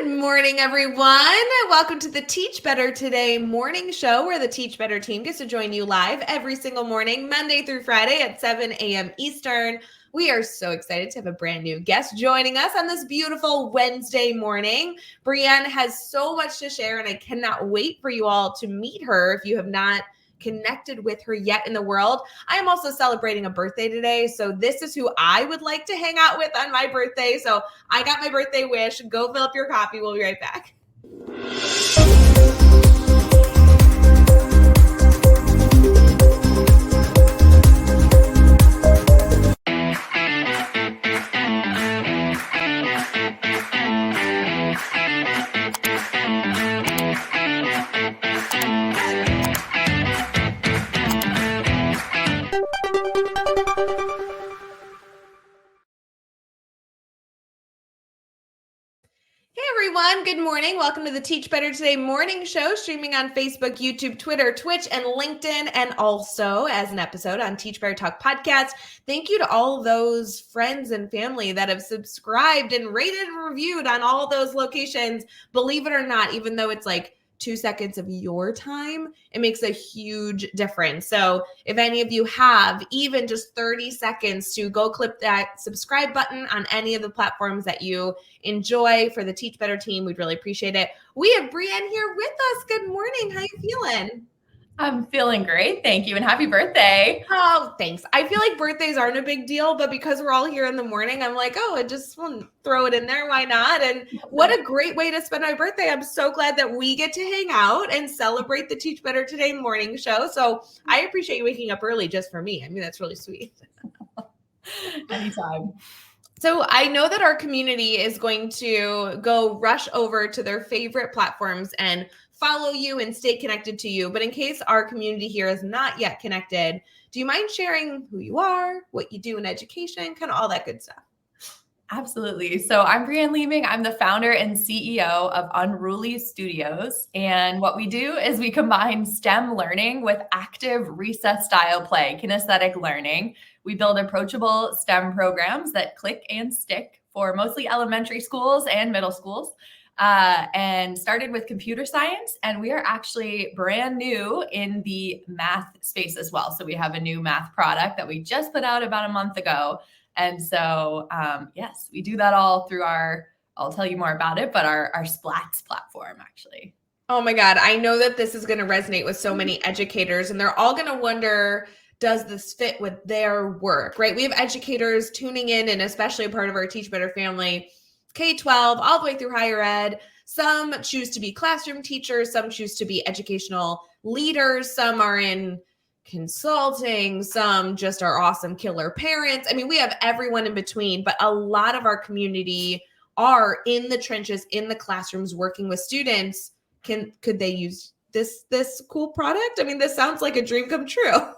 Good morning, everyone. Welcome to the Teach Better Today morning show, where the Teach Better team gets to join you live every single morning, Monday through Friday at 7 a.m. Eastern. We are so excited to have a brand new guest joining us on this beautiful Wednesday morning. Brienne has so much to share, and I cannot wait for you all to meet her if you have not connected with her yet in the world. I am also celebrating a birthday today, so this is who I would like to hang out with on my birthday. So I got my birthday wish. Go fill up your coffee. We'll be right back. Hey everyone, good morning. Welcome to the Teach Better Today morning show, streaming on Facebook, YouTube, Twitter, Twitch, and LinkedIn, and also as an episode on Teach Better Talk podcast. Thank you to all those friends and family that have subscribed and rated and reviewed on all those locations. Believe it or not, even though it's like 2 seconds of your time, it makes a huge difference. So if any of you have even just 30 seconds to go click that subscribe button on any of the platforms that you enjoy for the Teach Better team, we'd really appreciate it. We have Brienne here with us. Good morning. How you feeling? I'm feeling great. Thank you. And happy birthday. Oh, thanks. I feel like birthdays aren't a big deal, but because we're all here in the morning, I'm like, oh, I just want to throw it in there. Why not? And what a great way to spend my birthday. I'm so glad that we get to hang out and celebrate the Teach Better Today morning show. So I appreciate you waking up early just for me. I mean, that's really sweet. Anytime. So I know that our community is going to go rush over to their favorite platforms and follow you and stay connected to you. But in case our community here is not yet connected, do you mind sharing who you are, what you do in education, kind of all that good stuff? Absolutely. So I'm Brienne Leeming. I'm the founder and CEO of Unruly Studios. And what we do is we combine STEM learning with active recess style play, kinesthetic learning. We build approachable STEM programs that click and stick for mostly elementary schools and middle schools. And started with computer science, and we are actually brand new in the math space as well. So we have a new math product that we just put out about a month ago. And so, yes, we do that all through I'll tell you more about it, but our Splats platform, actually. Oh my God. I know that this is going to resonate with so many educators, and they're all going to wonder, does this fit with their work, right? We have educators tuning in, and especially a part of our Teach Better family, K-12, all the way through higher ed. Some choose to be classroom teachers. Some choose to be educational leaders. Some are in consulting. Some just are awesome killer parents. I mean, we have everyone in between, but a lot of our community are in the trenches, in the classrooms, working with students. Could they use this cool product? I mean, this sounds like a dream come true.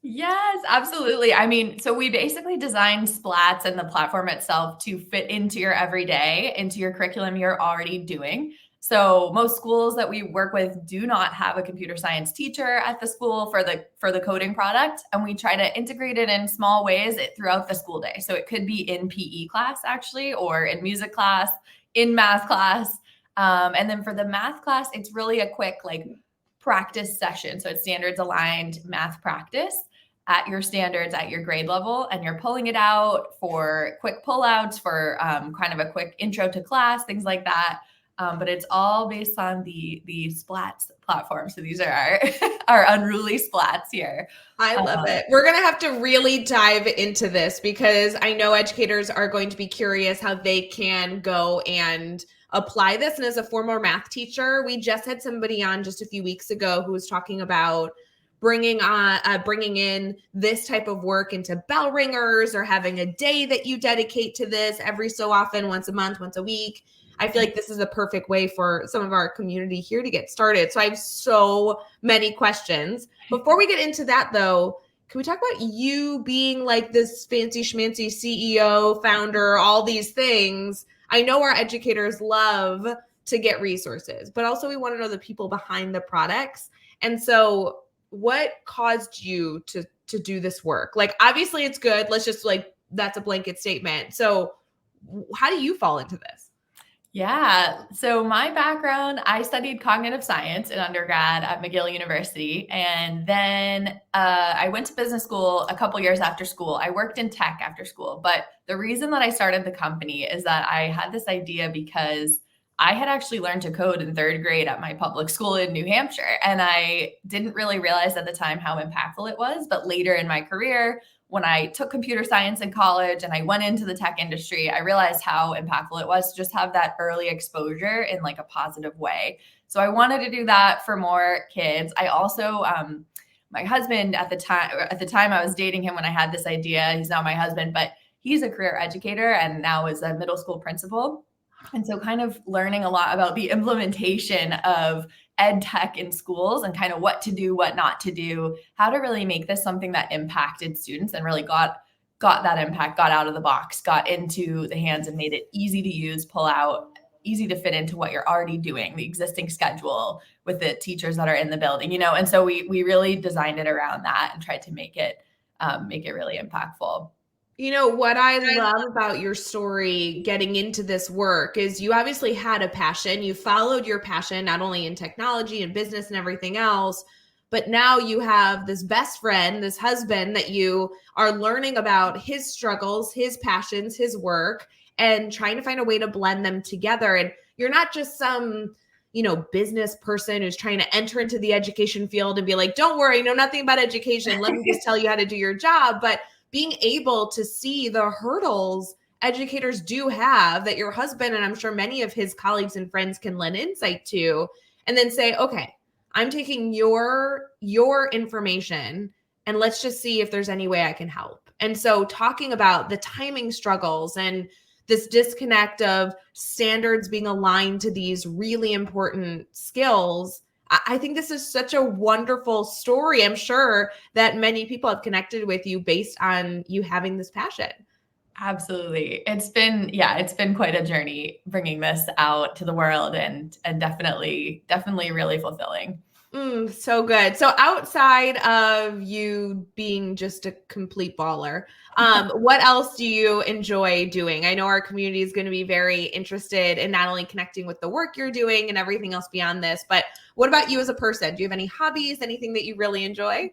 Yes, absolutely. I mean, so we basically designed Splats and the platform itself to fit into your everyday, into your curriculum you're already doing. So most schools that we work with do not have a computer science teacher at the school for the coding product. And we try to integrate it in small ways throughout the school day. So it could be in PE class, actually, or in music class, in math class. And then for the math class, it's really a quick practice session. So it's standards aligned math practice at your standards, at your grade level, and you're pulling it out for quick pullouts, for kind of a quick intro to class, things like that. But it's all based on the Splats platform. So these are our unruly Splats here. I love it. We're going to have to really dive into this, because I know educators are going to be curious how they can go and apply this. And as a former math teacher, we just had somebody on just a few weeks ago who was talking about bringing in this type of work into bell ringers, or having a day that you dedicate to this every so often, once a month, once a week. I feel like this is a perfect way for some of our community here to get started. So I have so many questions. Before we get into that, though, can we talk about you being like this fancy schmancy CEO, founder, all these things? I know our educators love to get resources, but also we want to know the people behind the products. And so what caused you to do this work? Like, obviously it's good. Let's just that's a blanket statement. So how do you fall into this? Yeah. So my background, I studied cognitive science in undergrad at McGill University. And then I went to business school a couple years after school. I worked in tech after school. But the reason that I started the company is that I had this idea because I had actually learned to code in third grade at my public school in New Hampshire. And I didn't really realize at the time how impactful it was. But later in my career, when I took computer science in college and I went into the tech industry, I realized how impactful it was to just have that early exposure in like a positive way. So I wanted to do that for more kids. I also, my husband at the time I was dating him when I had this idea, he's now my husband, but he's a career educator and now is a middle school principal. And so kind of learning a lot about the implementation of ed tech in schools and kind of what to do, what not to do, how to really make this something that impacted students and really got that impact, got out of the box, got into the hands and made it easy to use, pull out, easy to fit into what you're already doing, the existing schedule with the teachers that are in the building, and so we really designed it around that and tried to make it really impactful. What I love about your story getting into this work is you obviously had a passion. You followed your passion, not only in technology and business and everything else, but now you have this best friend, this husband that you are learning about his struggles, his passions, his work, and trying to find a way to blend them together. And you're not just some business person who's trying to enter into the education field and be like, don't worry, I know nothing about education. Let me just tell you how to do your job. But being able to see the hurdles educators do have that your husband, and I'm sure many of his colleagues and friends can lend insight to, and then say, okay, I'm taking your information and let's just see if there's any way I can help. And so talking about the timing struggles and this disconnect of standards being aligned to these really important skills, I think this is such a wonderful story. I'm sure that many people have connected with you based on you having this passion. Absolutely. It's been quite a journey bringing this out to the world and definitely really fulfilling. So good. So outside of you being just a complete baller, what else do you enjoy doing? I know our community is going to be very interested in not only connecting with the work you're doing and everything else beyond this, but what about you as a person? Do you have any hobbies, anything that you really enjoy?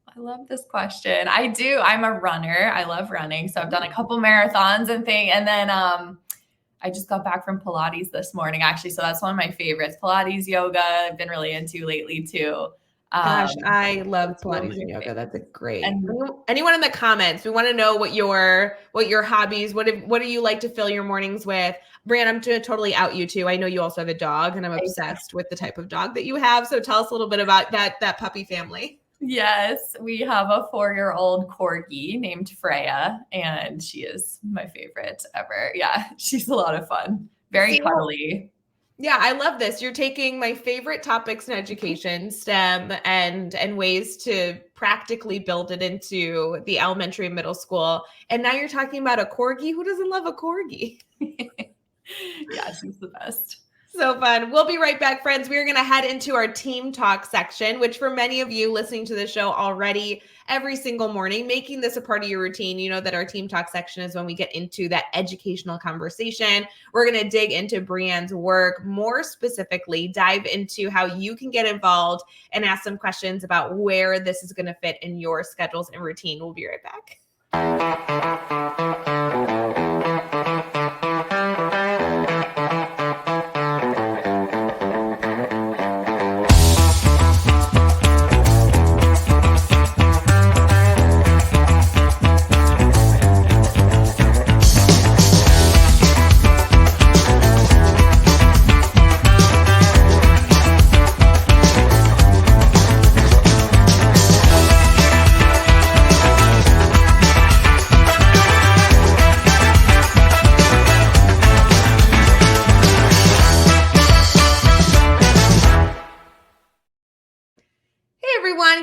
I love this question. I do. I'm a runner. I love running. So I've done a couple marathons and things. And then I just got back from Pilates this morning, actually. So that's one of my favorites. Pilates, yoga, I've been really into lately too. Gosh, I love Pilates and yoga. That's a great. And anyone in the comments, we want to know what your hobbies, what do you like to fill your mornings with? Brian, I'm going to totally out you too. I know you also have a dog, and I'm obsessed with the type of dog that you have. So tell us a little bit about that puppy family. Yes, we have a 4-year-old corgi named Freya, and she is my favorite ever. Yeah, she's a lot of fun. Very cuddly. Yeah, I love this. You're taking my favorite topics in education, STEM, and ways to practically build it into the elementary and middle school. And now you're talking about a corgi. Who doesn't love a corgi? Yeah, she's the best. So fun. We'll be right back, friends. We're going to head into our team talk section, which for many of you listening to the show already every single morning, making this a part of your routine, you know that our team talk section is when we get into that educational conversation. We're going to dig into Brianne's work, more specifically, dive into how you can get involved and ask some questions about where this is going to fit in your schedules and routine. We'll be right back.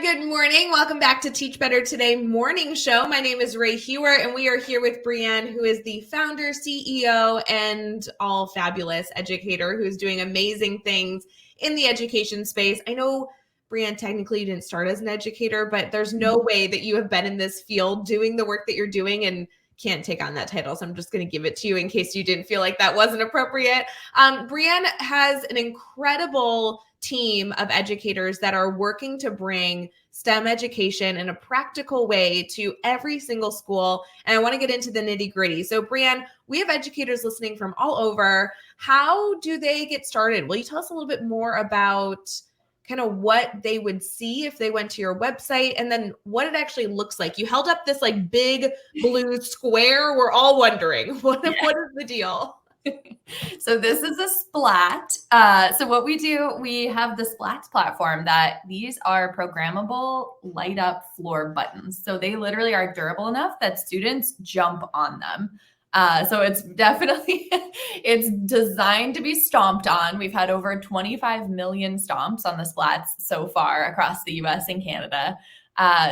Good morning. Welcome back to Teach Better Today morning show. My name is Ray Hewer, and we are here with Brianne, who is the founder, CEO, and all fabulous educator who is doing amazing things in the education space. I know, Brianne, technically you didn't start as an educator, but there's no way that you have been in this field doing the work that you're doing and can't take on that title. So I'm just going to give it to you in case you didn't feel like that wasn't appropriate. Brianne has an incredible team of educators that are working to bring STEM education in a practical way to every single school. And I want to get into the nitty gritty. So Brianne, we have educators listening from all over. How do they get started? Will you tell us a little bit more about kind of what they would see if they went to your website, and then what it actually looks like? You held up this like big blue square. We're all wondering, what is the deal? So this is a splat. So what we do, we have the splats platform that these are programmable light up floor buttons. So they literally are durable enough that students jump on them. So it's definitely, it's designed to be stomped on. We've had over 25 million stomps on the splats so far across the US and Canada.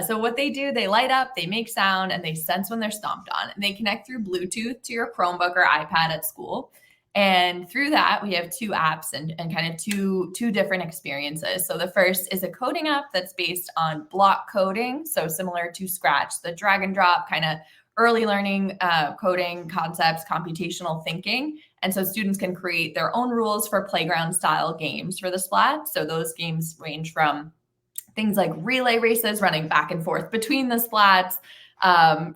So what they do, they light up, they make sound, and they sense when they're stomped on. And they connect through Bluetooth to your Chromebook or iPad at school. And through that, we have two apps and kind of two different experiences. So the first is a coding app that's based on block coding. So similar to Scratch, the drag and drop kind of early learning coding concepts, computational thinking. And so students can create their own rules for playground style games for the splat. So those games range from things like relay races, running back and forth between the splats,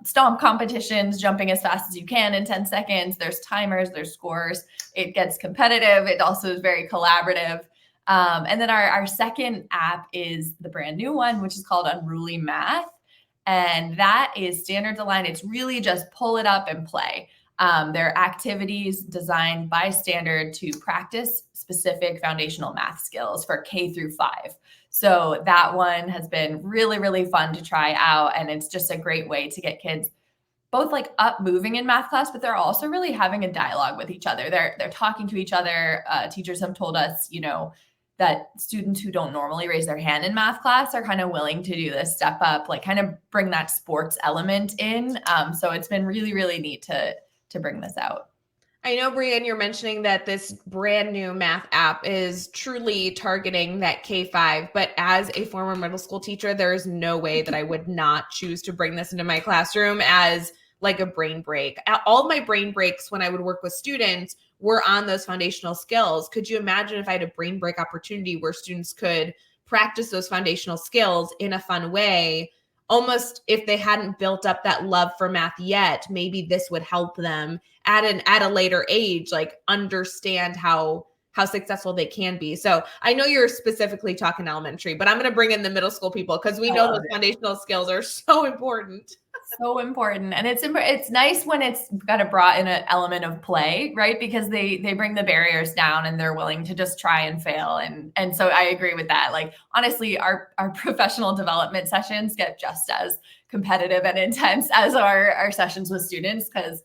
stomp competitions, jumping as fast as you can in 10 seconds. There's timers, there's scores. It gets competitive. It also is very collaborative. And then our second app is the brand new one, which is called Unruly Math. And that is standards aligned. It's really just pull it up and play. There are activities designed by standard to practice specific foundational math skills for K through 5. So that one has been really, really fun to try out. And it's just a great way to get kids both like up moving in math class, but they're also really having a dialogue with each other. They're talking to each other. Teachers have told us, that students who don't normally raise their hand in math class are kind of willing to do this step up, like kind of bring that sports element in. So it's been really, really neat to bring this out. I know, Brianne, you're mentioning that this brand new math app is truly targeting that K-5, but as a former middle school teacher, there is no way that I would not choose to bring this into my classroom as like a brain break. All of my brain breaks when I would work with students were on those foundational skills. Could you imagine if I had a brain break opportunity where students could practice those foundational skills in a fun way? Almost if they hadn't built up that love for math yet, maybe this would help them at a later age, like understand how successful they can be. So I know you're specifically talking elementary, but I'm going to bring in the middle school people because we know those foundational skills are so important. So important. And it's nice when it's got a brought in an element of play, right? Because they bring the barriers down and they're willing to just try and fail. And so I agree with that. Like, honestly, our professional development sessions get just as competitive and intense as our sessions with students. Because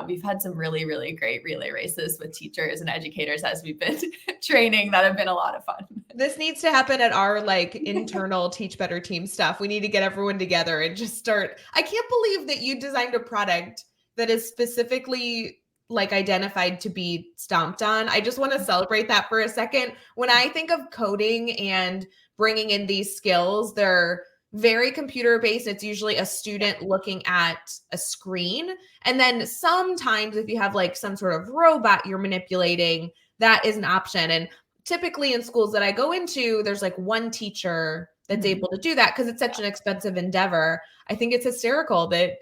we've had some really, really great relay races with teachers and educators as we've been training that have been a lot of fun. This needs to happen at our like internal Teach Better team stuff. We need to get everyone together and just start. I can't believe that you designed a product that is specifically like identified to be stomped on. I just want to celebrate that for a second. When I think of coding and bringing in these skills, they're very computer based. It's usually a student looking at a screen. And then sometimes if you have like some sort of robot you're manipulating, that is an option. And typically in schools that I go into, there's like one teacher that's able to do that because it's such an expensive endeavor. I think it's hysterical that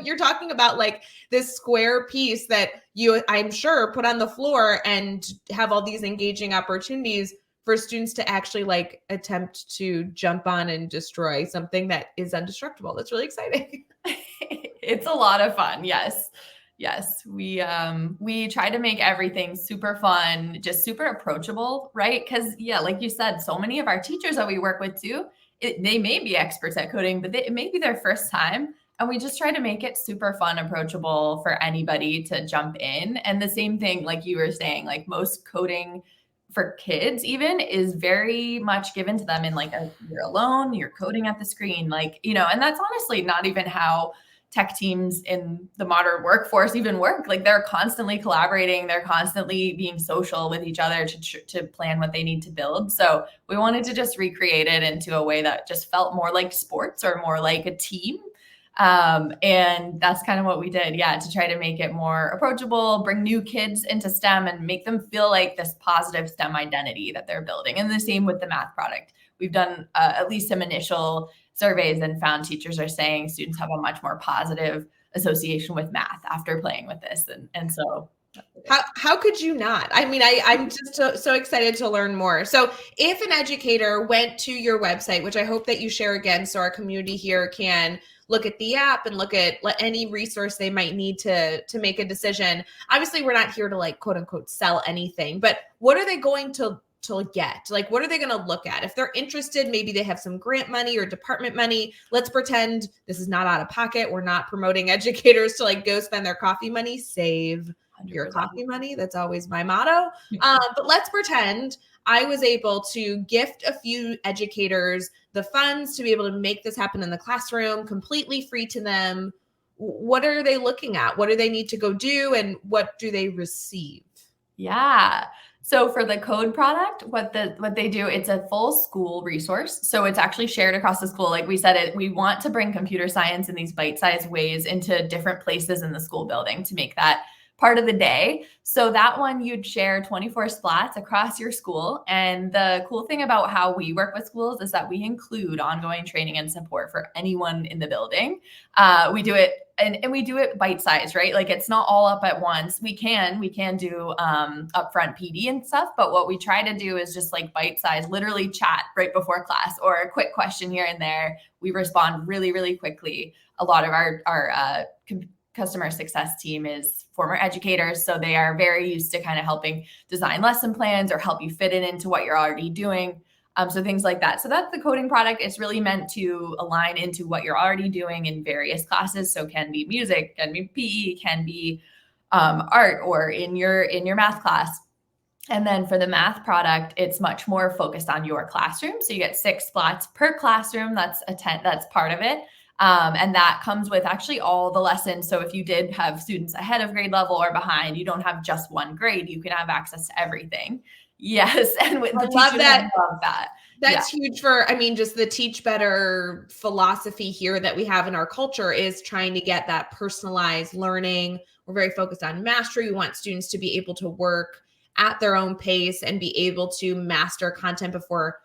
you're talking about like this square piece that you, I'm sure, put on the floor and have all these engaging opportunities for students to actually like attempt to jump on and destroy something that is indestructible. That's really exciting. It's a lot of fun. Yes. We try to make everything super fun, just super approachable, right? Because like you said, so many of our teachers that we work with too, they may be experts at coding, but it may be their first time. And we just try to make it super fun, approachable for anybody to jump in. And the same thing, like you were saying, like most coding for kids even is very much given to them in like you're alone, you're coding at the screen, like, and that's honestly not even how tech teams in the modern workforce even work. Like they're constantly collaborating. They're constantly being social with each other to plan what they need to build. So we wanted to just recreate it into a way that just felt more like sports or more like a team. And that's kind of what we did. Yeah. To try to make it more approachable, bring new kids into STEM and make them feel like this positive STEM identity that they're building. And the same with the math product. We've done at least some initial surveys and found teachers are saying students have a much more positive association with math after playing with this. And so how could you not? I mean, I'm just so excited to learn more. So if an educator went to your website, which I hope that you share again, so our community here can look at the app and look at any resource they might need to make a decision. Obviously, we're not here to like quote unquote sell anything, but what are they going to get? Like, what are they going to look at? If they're interested, maybe they have some grant money or department money. Let's pretend this is not out of pocket. We're not promoting educators to like go spend their coffee money. Save your coffee money. That's always my motto. But let's pretend I was able to gift a few educators the funds to be able to make this happen in the classroom, completely free to them. What are they looking at? What do they need to go do? And what do they receive? Yeah. So for the code product, what they do, it's a full school resource. So it's actually shared across the school. Like we said, we want to bring computer science in these bite-sized ways into different places in the school building to make that part of the day. So that one you'd share 24 splats across your school. And the cool thing about how we work with schools is that we include ongoing training and support for anyone in the building. We do it and we do it bite-sized, right? Like it's not all up at once. We can do upfront PD and stuff, but what we try to do is just like bite-sized, literally chat right before class or a quick question here and there. We respond really, really quickly. A lot of our customer success team is former educators, so they are very used to kind of helping design lesson plans or help you fit it into what you're already doing. So things like that. So that's the coding product. It's really meant to align into what you're already doing in various classes. So can be music, can be PE, can be art, or in your math class. And then for the math product, it's much more focused on your classroom. So you get 6 splats per classroom. That's part of it. And that comes with actually all the lessons. So if you did have students ahead of grade level or behind, you don't have just one grade. You can have access to everything. Yes. And with the teachers, love that. That's huge for, I mean, just the teach better philosophy here that we have in our culture is trying to get that personalized learning. We're very focused on mastery. We want students to be able to work at their own pace and be able to master content before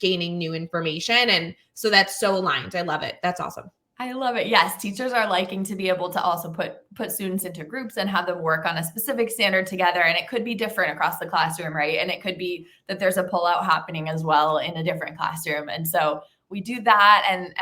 gaining new information. And so that's so aligned. I love it. That's awesome. I love it. Yes. Teachers are liking to be able to also put students into groups and have them work on a specific standard together. And it could be different across the classroom, right? And it could be that there's a pullout happening as well in a different classroom. And so we do that. And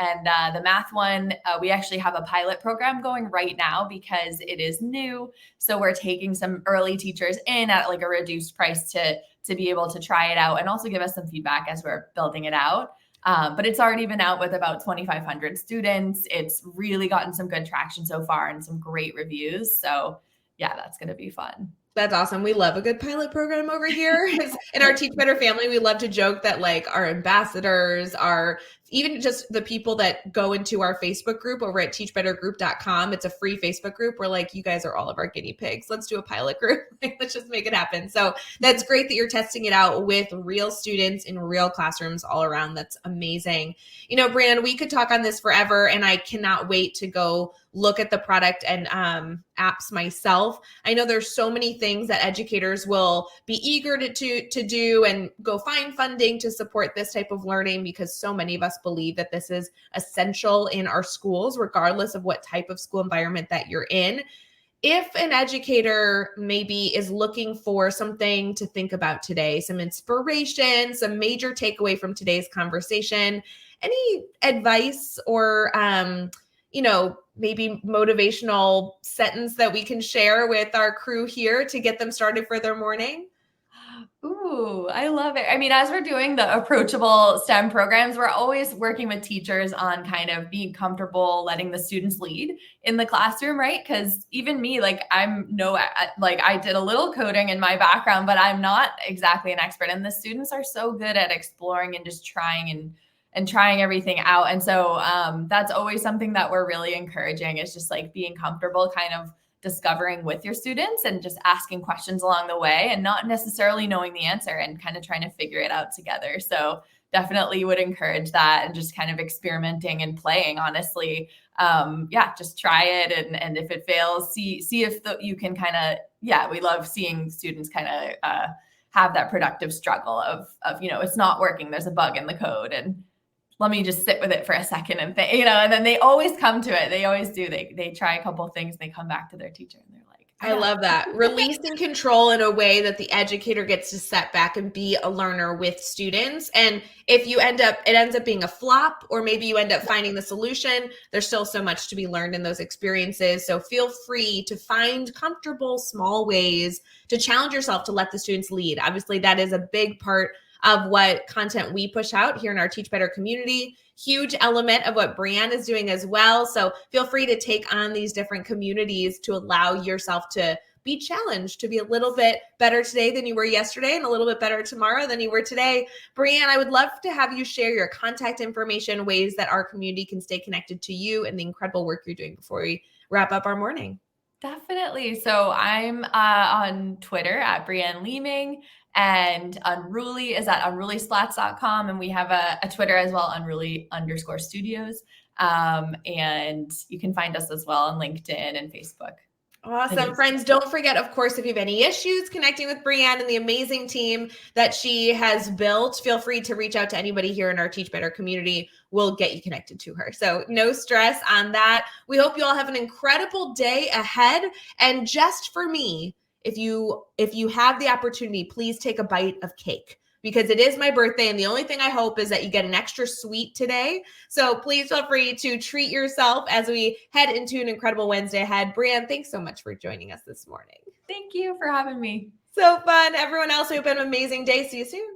the math one, we actually have a pilot program going right now because it is new. So we're taking some early teachers in at like a reduced price to be able to try it out and also give us some feedback as we're building it out. But it's already been out with about 2,500 students. It's really gotten some good traction so far and some great reviews. So yeah, that's going to be fun. That's awesome. We love a good pilot program over here. In our Teach Better family, we love to joke that like our ambassadors are even just the people that go into our Facebook group over at teachbettergroup.com. It's a free Facebook group. We're like, you guys are all of our guinea pigs. Let's do a pilot group. Let's just make it happen. So that's great that you're testing it out with real students in real classrooms all around. That's amazing. You know, Brandon, we could talk on this forever, and I cannot wait to go look at the product and apps myself. I know there's so many things that educators will be eager to do and go find funding to support this type of learning, because so many of us believe that this is essential in our schools, regardless of what type of school environment that you're in. If an educator maybe is looking for something to think about today, some inspiration, some major takeaway from today's conversation, any advice or maybe motivational sentence that we can share with our crew here to get them started for their morning? Ooh, I love it. I mean, as we're doing the approachable STEM programs, we're always working with teachers on kind of being comfortable letting the students lead in the classroom, right? Because even me, I did a little coding in my background, but I'm not exactly an expert. And the students are so good at exploring and just trying and trying everything out. And so that's always something that we're really encouraging, is just like being comfortable kind of discovering with your students and just asking questions along the way and not necessarily knowing the answer and kind of trying to figure it out together. So definitely would encourage that, and just kind of experimenting and playing, honestly. Just try it. And if it fails, see if you can kind of, we love seeing students kind of have that productive struggle of, it's not working. There's a bug in the code, and let me just sit with it for a second and think, and then they always come to it. They always do. They try a couple of things, they come back to their teacher and they're like, I love that. Releasing control in a way that the educator gets to step back and be a learner with students. And if it ends up being a flop, or maybe you end up finding the solution, there's still so much to be learned in those experiences. So feel free to find comfortable, small ways to challenge yourself to let the students lead. Obviously, that is a big part of what content we push out here in our Teach Better community. Huge element of what Brianne is doing as well. So feel free to take on these different communities to allow yourself to be challenged to be a little bit better today than you were yesterday, and a little bit better tomorrow than you were today. Brianne, I would love to have you share your contact information, ways that our community can stay connected to you and the incredible work you're doing before we wrap up our morning. Definitely. So I'm on Twitter at Brianne Leeming, and Unruly is at unrulySplats.com. And we have a Twitter as well, unruly_studios. And you can find us as well on LinkedIn and Facebook. Awesome. Friends, don't forget, of course, if you have any issues connecting with Brianne and the amazing team that she has built, feel free to reach out to anybody here in our Teach Better community. We'll get you connected to her. So no stress on that. We hope you all have an incredible day ahead. And just for me, if you have the opportunity, please take a bite of cake, because it is my birthday, and the only thing I hope is that you get an extra sweet today. So please feel free to treat yourself as we head into an incredible Wednesday ahead. Brianne, thanks so much for joining us this morning. Thank you for having me. So fun. Everyone else, I hope you have an amazing day. See you soon.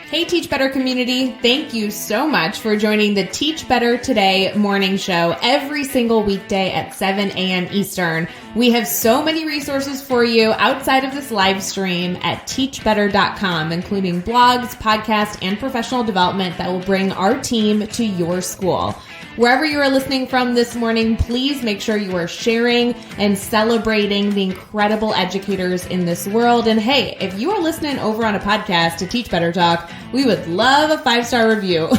Hey, Teach Better community. Thank you so much for joining the Teach Better Today morning show every single weekday at 7 a.m. Eastern. We have so many resources for you outside of this live stream at teachbetter.com, including blogs, podcasts, and professional development that will bring our team to your school. Wherever you are listening from this morning, please make sure you are sharing and celebrating the incredible educators in this world. And hey, if you are listening over on a podcast to Teach Better Talk, we would love a 5-star review.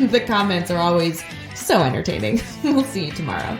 The comments are always so entertaining. We'll see you tomorrow.